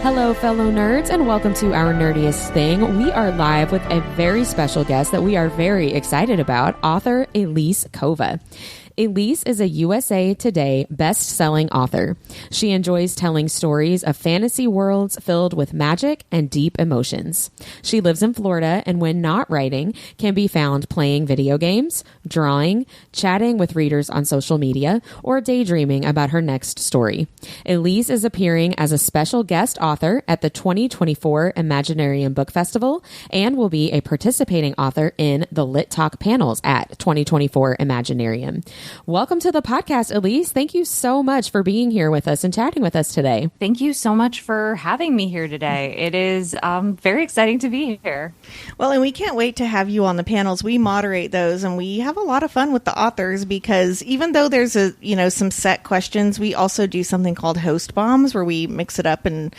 Hello, fellow nerds, and welcome to Our Nerdiest Thing. We are live with a very special guest that we are very excited about, author Elise Kova. Elise is a USA Today best-selling author. She enjoys telling stories of fantasy worlds filled with magic and deep emotions. She lives in Florida and when not writing, can be found playing video games, drawing, chatting with readers on social media, or daydreaming about her next story. Elise is appearing as a special guest author at the 2024 Imaginarium Book Festival and will be a participating author in the Lit Talk panels at 2024 Imaginarium. Welcome to the podcast, Elise. Thank you so much for being here with us and chatting with us today. Thank you so much for having me here today. It is very exciting to be here. Well, and we can't wait to have you on the panels. We moderate those, and we have a lot of fun with the authors because even though there's some set questions, we also do something called host bombs where we mix it up and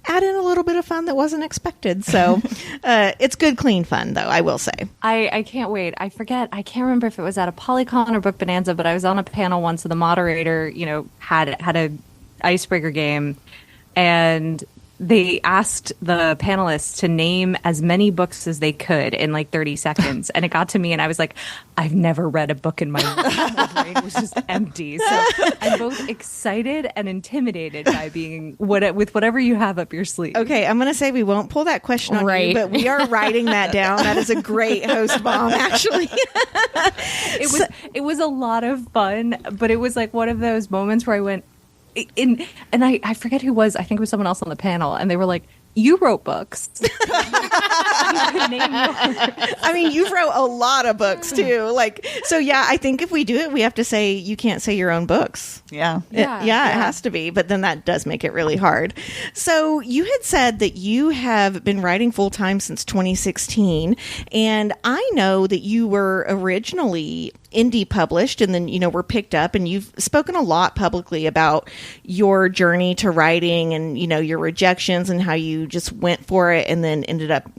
add in a little bit of fun that wasn't expected. So it's good, clean fun, though, I will say. I can't wait. I can't remember if it was at a Polycon or Book Bonanza, but I was on a panel once and the moderator, had a icebreaker game, and they asked the panelists to name as many books as they could in like 30 seconds. And it got to me and I was like, I've never read a book in my life. My brain was just empty. So I'm both excited and intimidated by being with whatever you have up your sleeve. Okay, I'm going to say we won't pull that question on you, but we are writing that down. That is a great host bomb, actually. It was a lot of fun, but it was like one of those moments where I went, I forget who was, I think it was someone else on the panel, and they were like, you wrote books. You could name yours. I mean, you've wrote a lot of books too. So yeah, I think if we do it, we have to say you can't say your own books. Yeah. It has to be, but then that does make it really hard. So you had said that you have been writing full time since 2016, and I know that you were originally indie published and then, were picked up, and you've spoken a lot publicly about your journey to writing and, your rejections and how you just went for it and then ended up,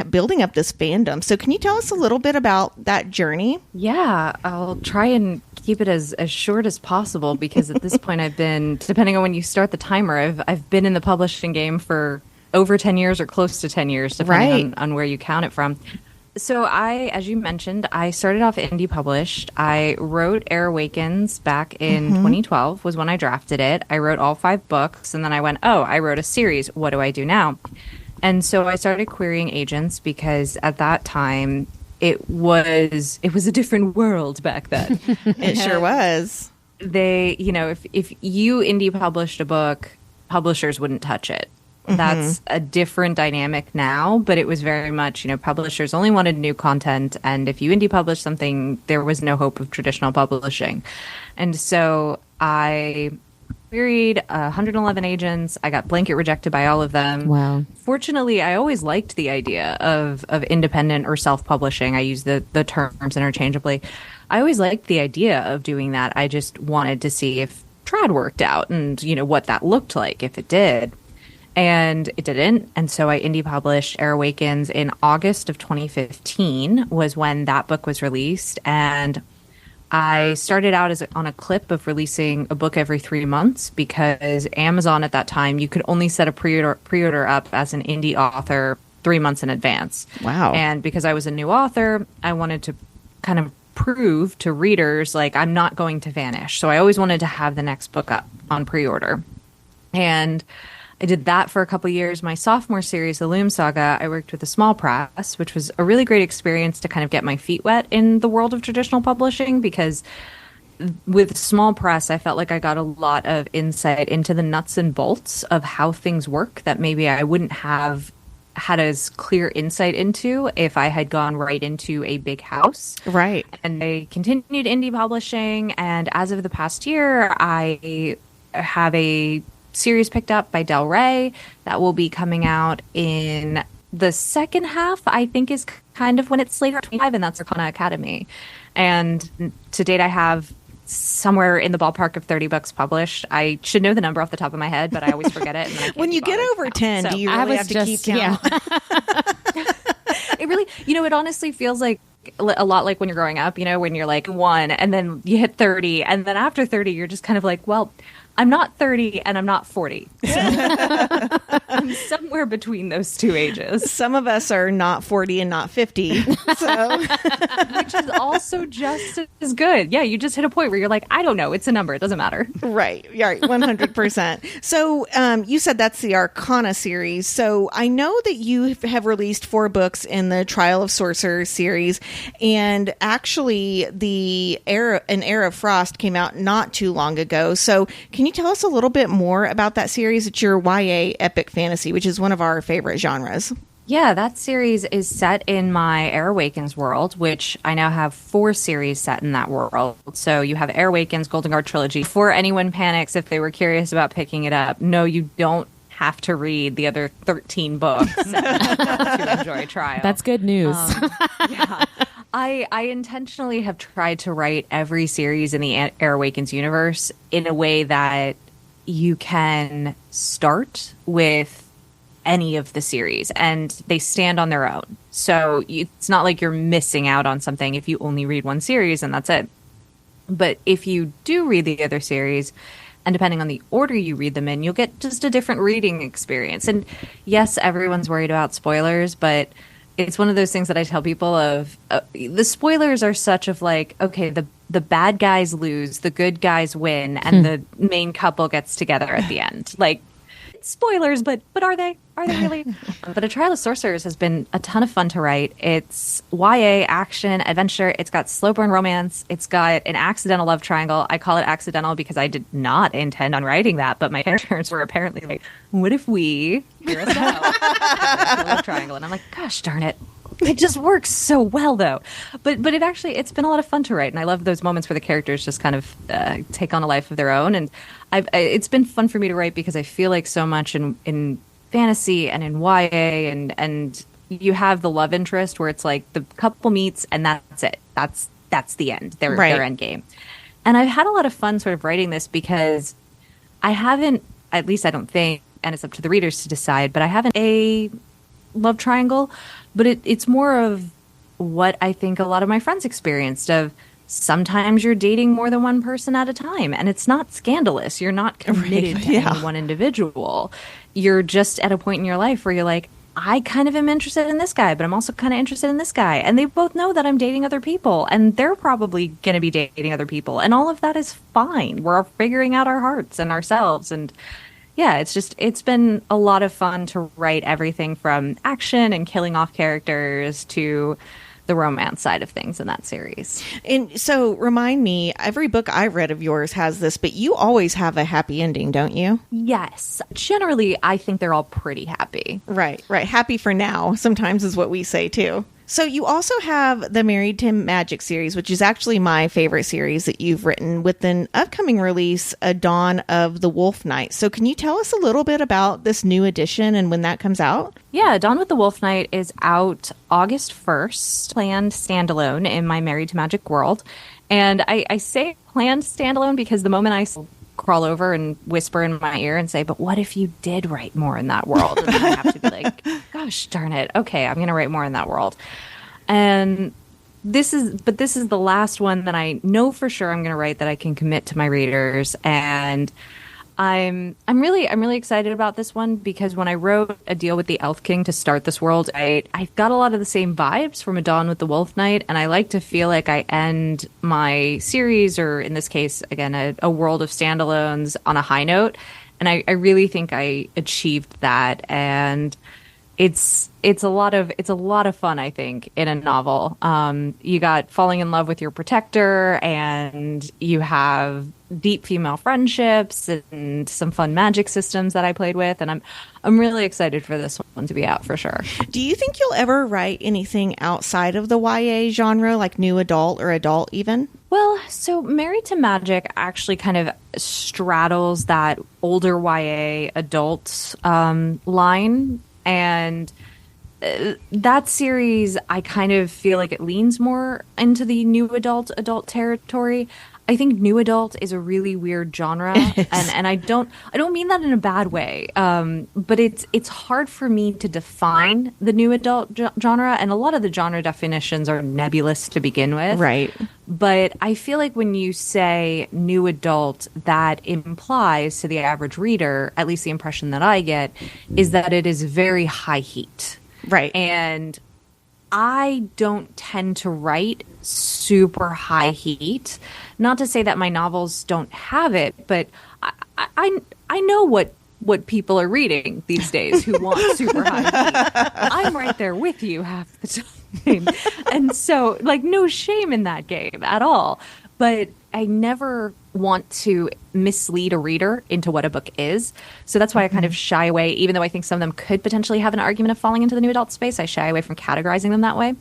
building up this fandom. So can you tell us a little bit about that journey? Yeah, I'll try and keep it as short as possible because at this point I've been, depending on when you start the timer, I've been in the publishing game for over 10 years or close to 10 years, depending on where you count it from. So as you mentioned, I started off indie published. I wrote Air Awakens back in 2012 was when I drafted it. I wrote all 5 books and then I went, I wrote a series. What do I do now? And so I started querying agents because at that time it was a different world back then. It sure was. They, if you indie published a book, publishers wouldn't touch it. That's a different dynamic now, but it was very much, publishers only wanted new content. And if you indie published something, there was no hope of traditional publishing. And so I queried 111 agents. I got blanket rejected by all of them. Wow. Fortunately, I always liked the idea of independent or self-publishing. I use the terms interchangeably. I always liked the idea of doing that. I just wanted to see if trad worked out and, what that looked like if it did. And it didn't. And so I indie published Air Awakens in August of 2015 was when that book was released. And I started out on a clip of releasing a book every 3 months because Amazon at that time, you could only set a pre-order up as an indie author 3 months in advance. Wow. And because I was a new author, I wanted to kind of prove to readers, like, I'm not going to vanish. So I always wanted to have the next book up on pre-order. And I did that for a couple years. My sophomore series, The Loom Saga, I worked with a small press, which was a really great experience to kind of get my feet wet in the world of traditional publishing because with small press, I felt like I got a lot of insight into the nuts and bolts of how things work that maybe I wouldn't have had as clear insight into if I had gone right into a big house. Right. And I continued indie publishing. And as of the past year, I have a series picked up by Del Rey that will be coming out in the second half, I think is kind of when it's slated for 25, and that's Arcana Academy. And to date, I have somewhere in the ballpark of 30 books published. I should know the number off the top of my head, but I always forget it. And then I can't when you get over 10, do you really have to keep count? Yeah. It really, it honestly feels like a lot like when you're growing up, when you're like 1 and then you hit 30. And then after 30, you're just kind of like, well, I'm not 30 and I'm not 40. So I'm somewhere between those two ages. Some of us are not 40 and not 50. So. Which is also just as good. Yeah, you just hit a point where you're like, I don't know. It's a number. It doesn't matter. Right. 100%. So you said that's the Arcana series. So I know that you have released 4 books in the Trial of Sorcerers series. And actually, An Era of Frost came out not too long ago. So can you tell us a little bit more about that series? It's your YA epic fantasy, which is one of our favorite genres. Yeah, that series is set in my Air Awakens world, which I now have 4 series set in that world. So you have Air Awakens, Golden Guard Trilogy. Before anyone panics if they were curious about picking it up, no, you don't have to read the other 13 books to enjoy Trial. That's good news. Yeah. I intentionally have tried to write every series in the Air Awakens universe in a way that you can start with any of the series and they stand on their own. So it's not like you're missing out on something if you only read one series and that's it. But if you do read the other series, and depending on the order you read them in, you'll get just a different reading experience. And yes, everyone's worried about spoilers, but it's one of those things that I tell people of the spoilers are such of like, okay, the bad guys lose, the good guys win, and the main couple gets together at the end. Like, spoilers, but are they? Are they really? But A Trial of Sorcerers has been a ton of fun to write. It's YA, action, adventure. It's got slow burn romance. It's got an accidental love triangle. I call it accidental because I did not intend on writing that, but my parents were apparently like, what if we hear us out? A love triangle. And I'm like, gosh darn it. It just works so well, though. But it's been a lot of fun to write, and I love those moments where the characters just kind of take on a life of their own. And it's been fun for me to write because I feel like so much in fantasy and in YA, and you have the love interest where it's like the couple meets and that's it. That's the end. Their end game. And I've had a lot of fun sort of writing this because I haven't, at least I don't think, and it's up to the readers to decide, but I haven't a love triangle, but it's more of what I think a lot of my friends experienced of sometimes you're dating more than one person at a time, and it's not scandalous. You're not committed to any one individual. You're just at a point in your life where you're like, I kind of am interested in this guy, but I'm also kind of interested in this guy. And they both know that I'm dating other people, and they're probably going to be dating other people. And all of that is fine. We're figuring out our hearts and ourselves. And yeah, it's been a lot of fun to write everything from action and killing off characters to the romance side of things in that series. And so remind me, every book I've read of yours has this, but you always have a happy ending, don't you? Yes. Generally, I think they're all pretty happy. Right. Happy for now, sometimes is what we say too. So you also have the Married to Magic series, which is actually my favorite series that you've written, with an upcoming release, A Dawn of the Wolf Knight. So can you tell us a little bit about this new edition and when that comes out? Yeah, Dawn with the Wolf Knight is out August 1st, planned standalone in my Married to Magic world. And I say planned standalone because the moment I crawl over and whisper in my ear and say, but what if you did write more in that world? And then I have to be like, gosh darn it. Okay, I'm going to write more in that world. And this is the last one that I know for sure I'm going to write that I can commit to my readers. And I'm really excited about this one because when I wrote A Deal with the Elf King to start this world, I got a lot of the same vibes from A Dawn with the Wolf Knight, and I like to feel like I end my series, or in this case, again, a world of standalones, on a high note. And I really think I achieved that, and it's a lot of fun, I think, in a novel. You got falling in love with your protector, and you have deep female friendships and some fun magic systems that I played with, and I'm really excited for this one to be out for sure. Do you think you'll ever write anything outside of the YA genre, like new adult or adult even? Well, so Married to Magic actually kind of straddles that older YA adult line. And that series, I kind of feel like it leans more into the new adult territory. I think new adult is a really weird genre, and I don't mean that in a bad way. But it's hard for me to define the new adult genre, and a lot of the genre definitions are nebulous to begin with. Right. But I feel like when you say new adult, that implies to the average reader, at least the impression that I get, is that it is very high heat. Right. And I don't tend to write super high heat. Not to say that my novels don't have it, but I know what people are reading these days who want super high heat. I'm right there with you half the time. And so, like, no shame in that game at all. But I never want to mislead a reader into what a book is. So that's why I kind of shy away, even though I think some of them could potentially have an argument of falling into the new adult space. I shy away from categorizing them that way.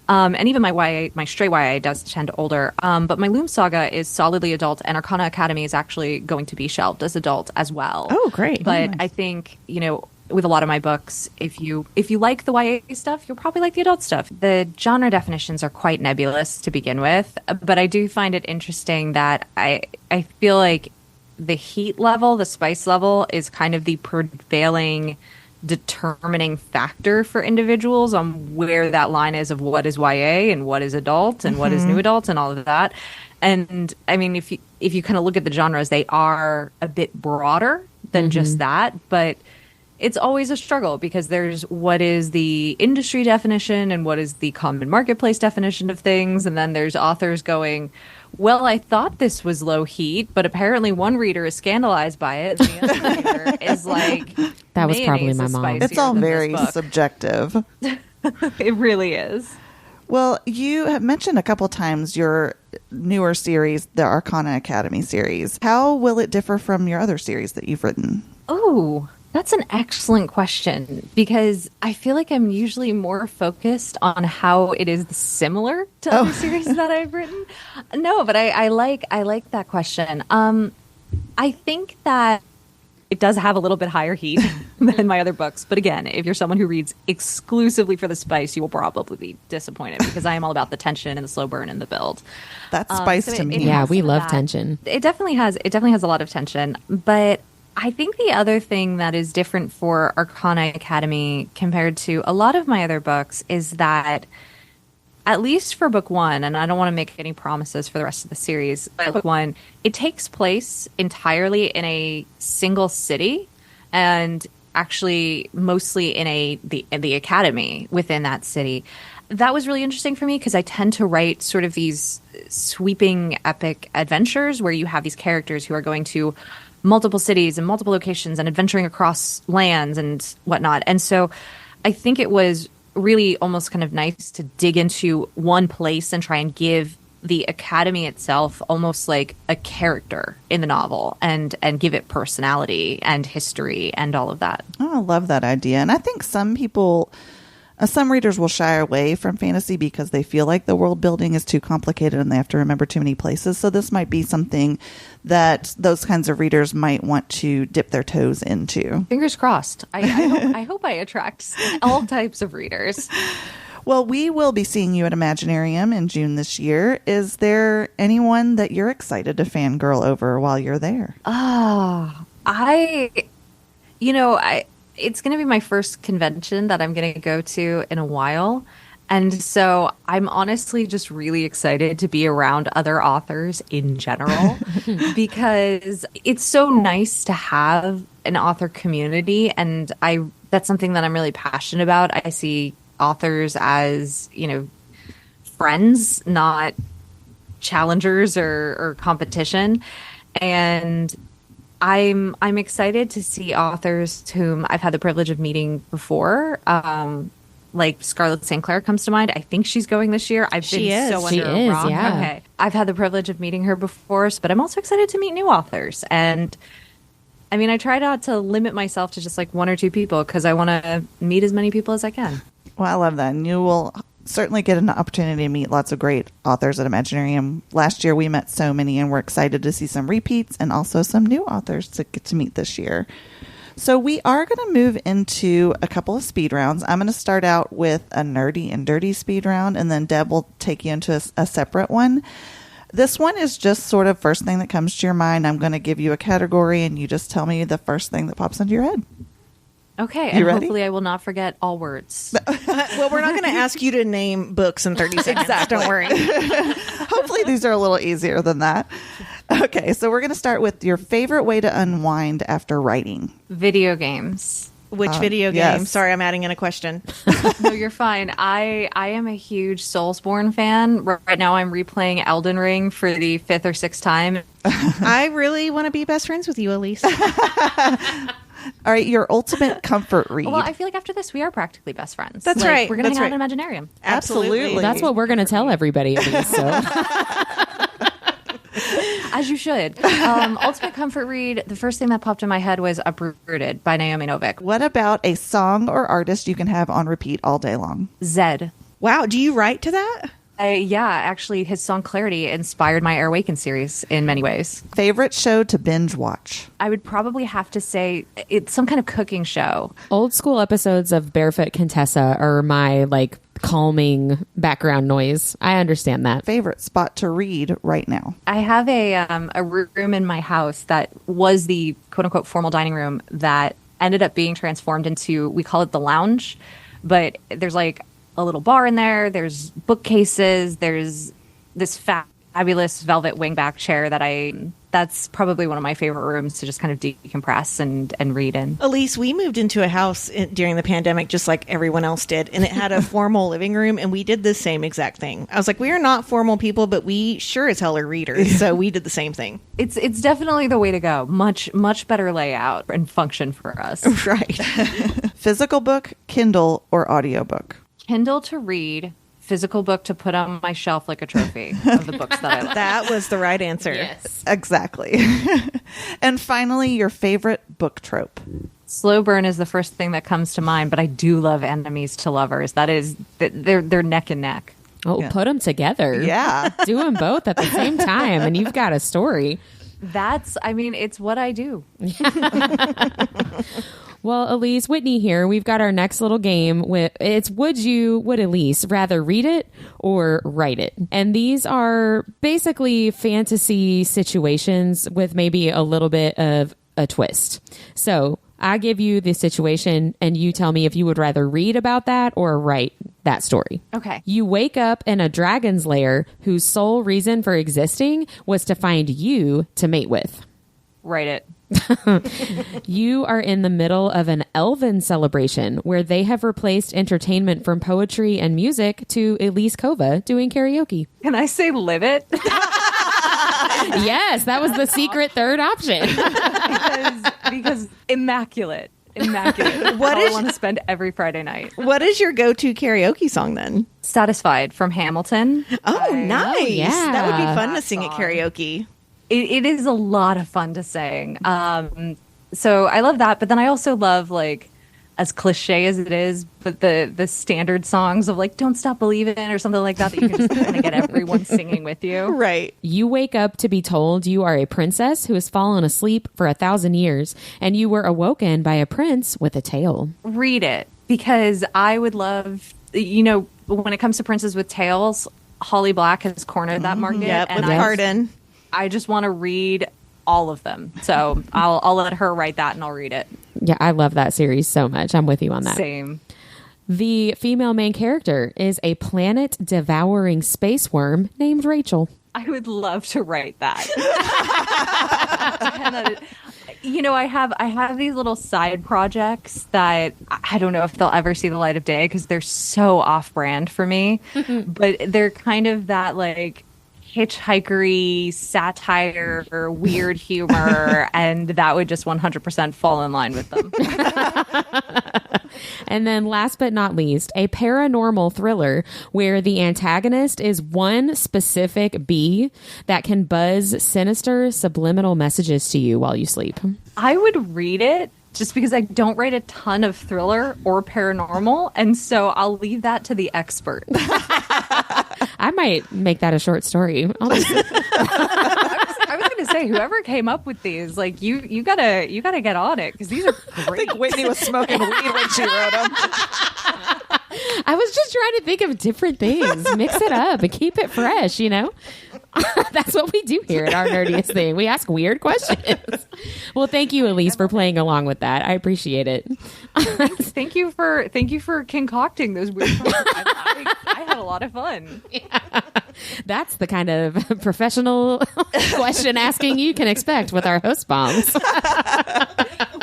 And even my straight YA does tend older. But my Loom Saga is solidly adult, and Arcana Academy is actually going to be shelved as adult as well. Oh, great. But nice. I think, with a lot of my books, if you like the YA stuff, you'll probably like the adult stuff. The genre definitions are quite nebulous to begin with, but I do find it interesting that I feel like the heat level, the spice level, is kind of the prevailing determining factor for individuals on where that line is of what is YA and what is adult and what is new adult and all of that. And I mean, if you kind of look at the genres, they are a bit broader than just that, but it's always a struggle because there's what is the industry definition and what is the common marketplace definition of things. And then there's authors going, well, I thought this was low heat, but apparently one reader is scandalized by it. And the other reader is like, that was probably my mom. It's all very subjective. It really is. Well, you have mentioned a couple times your newer series, the Arcana Academy series. How will it differ from your other series that you've written? Oh, that's an excellent question, because I feel like I'm usually more focused on how it is similar to other series that I've written. No, but I like that question. I think that it does have a little bit higher heat than my other books. But again, if you're someone who reads exclusively for the spice, you will probably be disappointed because I am all about the tension and the slow burn and the build. That's spice to me. Yeah, we love tension. It definitely has a lot of tension, but I think the other thing that is different for Arcana Academy compared to a lot of my other books is that, at least for book one, and I don't want to make any promises for the rest of the series, but book one, it takes place entirely in a single city, and actually mostly in the academy within that city. That was really interesting for me because I tend to write sort of these sweeping epic adventures where you have these characters who are going to multiple cities and multiple locations and adventuring across lands and whatnot. And so I think it was really almost kind of nice to dig into one place and try and give the academy itself almost like a character in the novel and give it personality and history and all of that. Oh, I love that idea. And I think some people, some readers will shy away from fantasy because they feel like the world building is too complicated and they have to remember too many places. So this might be something that those kinds of readers might want to dip their toes into. Fingers crossed. I hope I attract all types of readers. Well, we will be seeing you at Imaginarium in June this year. Is there anyone that you're excited to fangirl over while you're there? It's going to be my first convention that I'm going to go to in a while. And so I'm honestly just really excited to be around other authors in general because it's so nice to have an author community. And that's something that I'm really passionate about. I see authors as, friends, not challengers or competition. And I'm excited to see authors whom I've had the privilege of meeting before. Like Scarlett St. Clair comes to mind. I think she's going this year. I've been so under a rock. Yeah. Okay. I've had the privilege of meeting her before, but I'm also excited to meet new authors. And I mean, I try not to limit myself to just like one or two people because I want to meet as many people as I can. Well, I love that. And you will certainly get an opportunity to meet lots of great authors at Imaginarium. Last year we met so many, and we're excited to see some repeats and also some new authors to get to meet this year. So we are going to move into a couple of speed rounds. I'm going to start out with a nerdy and dirty speed round, and then Deb will take you into a separate one. This one is just sort of first thing that comes to your mind. I'm going to give you a category and you just tell me the first thing that pops into your head. Okay, You and ready? hopefully I will not forget all words. Well, we're not going to ask you to name books in 30 seconds. Don't worry. Hopefully these are a little easier than that. Okay, so we're going to start with your favorite way to unwind after writing. Video games. Which video game? yes. Sorry, I'm adding in a question. No, you're fine. I am a huge Soulsborne fan. Right now I'm replaying Elden Ring for the 5th or 6th time. I really want to be best friends with you, Elise. All right, your ultimate comfort read. Well, I feel like after this we are practically best friends. That's right. We're going to That's hang out right. in Imaginarium. Absolutely. That's what we're going to tell everybody, at least. So. As you should. Ultimate comfort read, the first thing that popped in my head was Uprooted by Naomi Novik. What about a song or artist you can have on repeat all day long? Zed. Wow, do you write to that? Yeah, actually, his song Clarity inspired my Airwaken series in many ways. Favorite show to binge watch? I would probably have to say it's some kind of cooking show. Old school episodes of Barefoot Contessa are my calming background noise. I understand that. Favorite spot to read right now? I have a room in my house that was the quote unquote formal dining room that ended up being transformed into, we call it the lounge, but there's a little bar in there. There's bookcases. There's this fabulous velvet wingback chair that's probably one of my favorite rooms to just kind of decompress and read in. Elise, we moved into a house during the pandemic just like everyone else did, and it had a formal living room, and we did the same exact thing. I was like, we are not formal people, but we sure as hell are readers, so we did the same thing. It's definitely the way to go. Much better layout and function for us. Right. Physical book, Kindle, or audiobook? Kindle to read, physical book to put on my shelf like a trophy of the books that I love. That was the right answer. Yes. Exactly. And finally, your favorite book trope? Slow burn is the first thing that comes to mind, but I do love enemies to lovers. That is, they're neck and neck. Oh, Yeah. put them together. Yeah. Do them both at the same time, and you've got a story. It's what I do. Well, Elise, Whitney here. We've got our next little game. Would Elise rather read it or write it? And these are basically fantasy situations with maybe a little bit of a twist. So I give you the situation and you tell me if you would rather read about that or write that story. Okay. You wake up in a dragon's lair whose sole reason for existing was to find you to mate with. Write it. You are in the middle of an elven celebration where they have replaced entertainment from poetry and music to Elise Kova doing karaoke. Can I say live it? Yes, that was the secret third option. because immaculate. What I is- want to spend every Friday night. What is your go-to karaoke song then? Satisfied from Hamilton. Oh, nice. yeah. That would be fun to That sing at song. karaoke. It is a lot of fun to sing. So I love that, but then I also love as cliche as it is, but the standard songs of Don't Stop Believin' or something like that you can just kind of get everyone singing with you. Right. You wake up to be told you are a princess who has fallen asleep for 1,000 years, and you were awoken by a prince with a tail. Read it, because I would love, when it comes to princes with tails, Holly Black has cornered that market. Yep, and with Pardon. I just want to read all of them. So I'll let her write that and I'll read it. Yeah, I love that series so much. I'm with you on that. Same. The female main character is a planet-devouring space worm named Rachel. I would love to write that. I have these little side projects that I don't know if they'll ever see the light of day because they're so off-brand for me. But they're kind of that hitchhikery satire or weird humor, and that would just 100% fall in line with them. And then last but not least, a paranormal thriller where the antagonist is one specific bee that can buzz sinister subliminal messages to you while you sleep. I would read it just because I don't write a ton of thriller or paranormal, and so I'll leave that to the expert. I might make that a short story. I was going to say, whoever came up with these, you gotta get on it because these are great. Whitney was smoking weed when she wrote them. I was just trying to think of different things, mix it up and keep it fresh, That's what we do here at Our Nerdiest Thing. We ask weird questions. Well, thank you, Elise, for playing along with that. I appreciate it. Thank you for concocting those weird questions. I had a lot of fun. Yeah. That's the kind of professional question asking you can expect with our host bombs.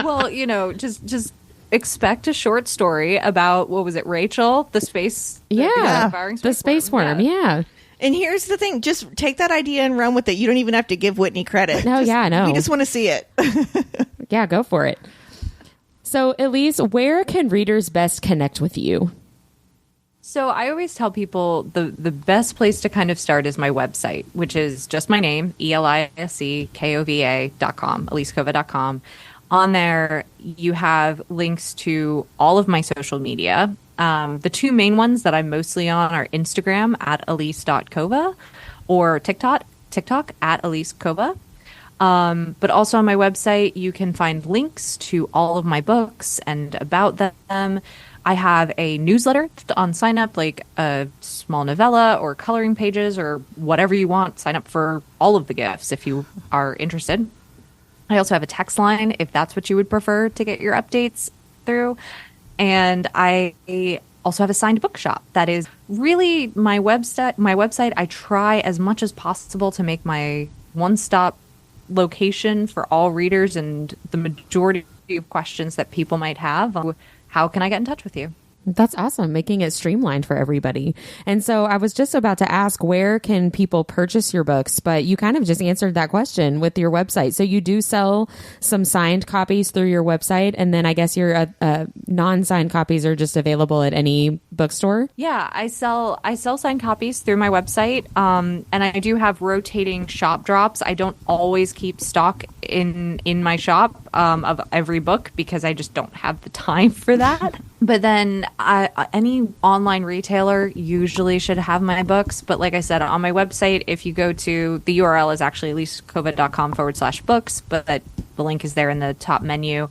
Well, just expect a short story about, what was it, Rachel, the space? The space worm. Yeah. And here's the thing, just take that idea and run with it. You don't even have to give Whitney credit. No, I know. We just want to see it. Yeah, go for it. So, Elise, where can readers best connect with you? So I always tell people the best place to kind of start is my website, which is just my name, ELISEKOVA.com, EliseKova.com. On there, you have links to all of my social media. The two main ones that I'm mostly on are Instagram at elise.kova or TikTok at Elise Kova. But also on my website, you can find links to all of my books and about them. I have a newsletter on sign up, like a small novella or coloring pages or whatever you want. Sign up for all of the gifts if you are interested. I also have a text line if that's what you would prefer to get your updates through. And I also have a signed bookshop. That is really my website. I try as much as possible to make my one-stop location for all readers and the majority of questions that people might have. How can I get in touch with you? That's awesome, making it streamlined for everybody. And so I was just about to ask, where can people purchase your books? But you kind of just answered that question with your website. So you do sell some signed copies through your website, and then I guess your non-signed copies are just available at any bookstore? Yeah, I sell signed copies through my website, and I do have rotating shop drops. I don't always keep stock in my shop of every book because I just don't have the time for that. But then any online retailer usually should have my books. But like I said, on my website, if you go to, the URL is actually elisekova.com/books, but the link is there in the top menu.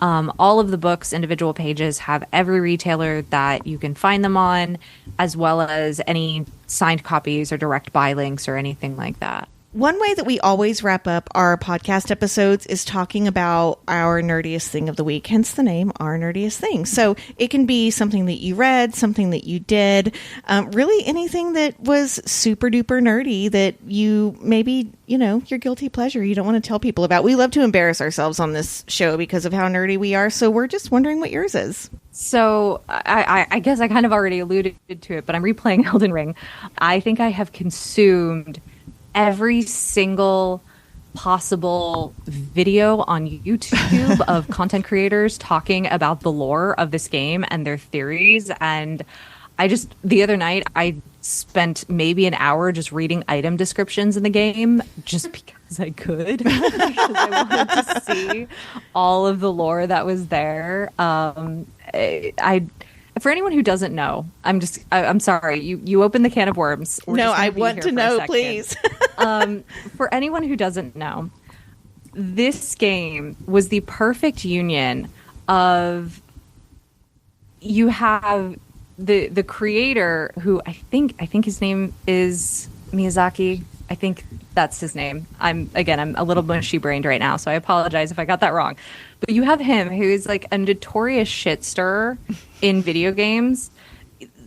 All of the books, individual pages, have every retailer that you can find them on, as well as any signed copies or direct buy links or anything like that. One way that we always wrap up our podcast episodes is talking about our nerdiest thing of the week, hence the name, Our Nerdiest Thing. So it can be something that you read, something that you did, really anything that was super duper nerdy that you maybe, your guilty pleasure you don't want to tell people about. We love to embarrass ourselves on this show because of how nerdy we are. So we're just wondering what yours is. So I guess I kind of already alluded to it, but I'm replaying Elden Ring. I think I have consumed every single possible video on YouTube of content creators talking about the lore of this game and their theories. And the other night, I spent maybe an hour just reading item descriptions in the game just because I could. Because I wanted to see all of the lore that was there. For anyone who doesn't know, I'm sorry. You opened the can of worms. No, I want to know, please. For anyone who doesn't know, this game was the perfect union of, you have the creator, who I think his name is Miyazaki. I think that's his name. I'm a little mushy brained right now, so I apologize if I got that wrong. But you have him, who is like a notorious shit stirrer in video games.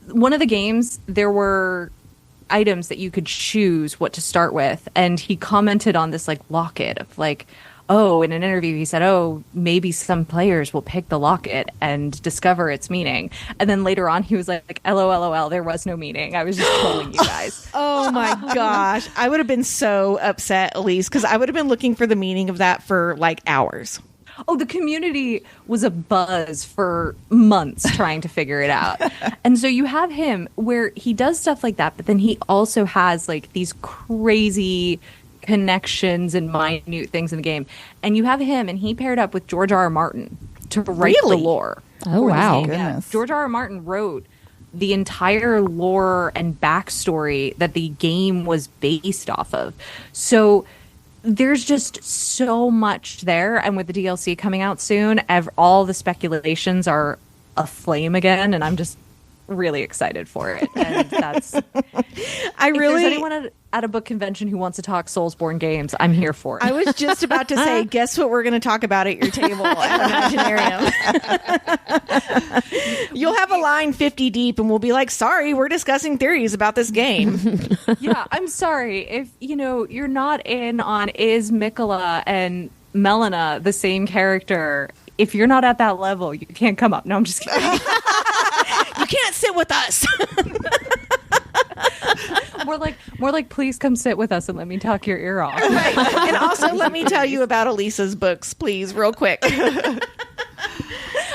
One of the games, there were items that you could choose what to start with, and he commented on this like locket of like, oh, in an interview he said, oh, maybe some players will pick the locket and discover its meaning. And then later on he was like, LOL, there was no meaning. I was just trolling you guys. Oh my gosh. I would have been so upset, Elise, because I would have been looking for the meaning of that for like hours. Oh, the community was a buzz for months trying to figure it out. And so you have him where he does stuff like that, but then he also has like these crazy connections and minute things in the game. And you have him, and he paired up with George R. R. Martin to write the lore. Oh, wow. Yeah. George R. R. Martin wrote the entire lore and backstory that the game was based off of. So there's just so much there. And with the DLC coming out soon, all the speculations are aflame again. And I'm just really excited for it. And that's I if really there's anyone at a book convention who wants to talk Soulsborne games, I'm here for it. I was just about to say, guess what we're going to talk about at your table at Imaginarium. You'll have a line 50 deep and we'll be like, sorry, we're discussing theories about this game. Yeah, I'm sorry. If, you're not in on is Mikola and Melina the same character, if you're not at that level, you can't come up. No, I'm just kidding. You can't sit with us. More like, please come sit with us and let me talk your ear off. Right. And also, let me tell you about Elise's books, please, real quick.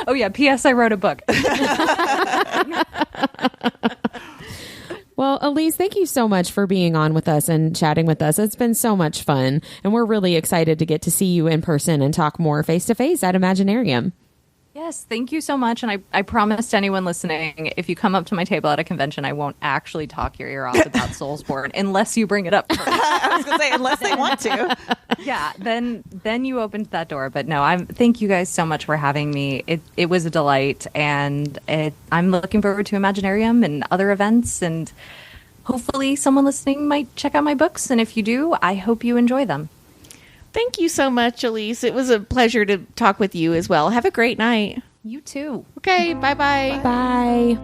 Oh, yeah. P.S. I wrote a book. Well, Elise, thank you so much for being on with us and chatting with us. It's been so much fun, and we're really excited to get to see you in person and talk more face-to-face at Imaginarium. Yes, thank you so much. And I promise to anyone listening, if you come up to my table at a convention, I won't actually talk your ear off about Soulsborne unless you bring it up first. I was going to say, unless they want to. Yeah, then you opened that door. But no, thank you guys so much for having me. It was a delight, and I'm looking forward to Imaginarium and other events, and hopefully someone listening might check out my books. And if you do, I hope you enjoy them. Thank you so much, Elise. It was a pleasure to talk with you as well. Have a great night. You too. Okay, bye-bye. Bye.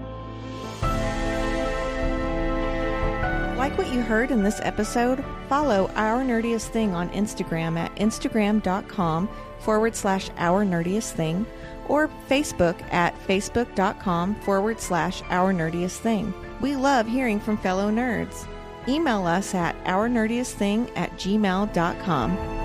Like what you heard in this episode? Follow Our Nerdiest Thing on Instagram at instagram.com/Our Nerdiest Thing or Facebook at facebook.com/Our Nerdiest Thing. We love hearing from fellow nerds. Email us at ournerdiestthing@gmail.com.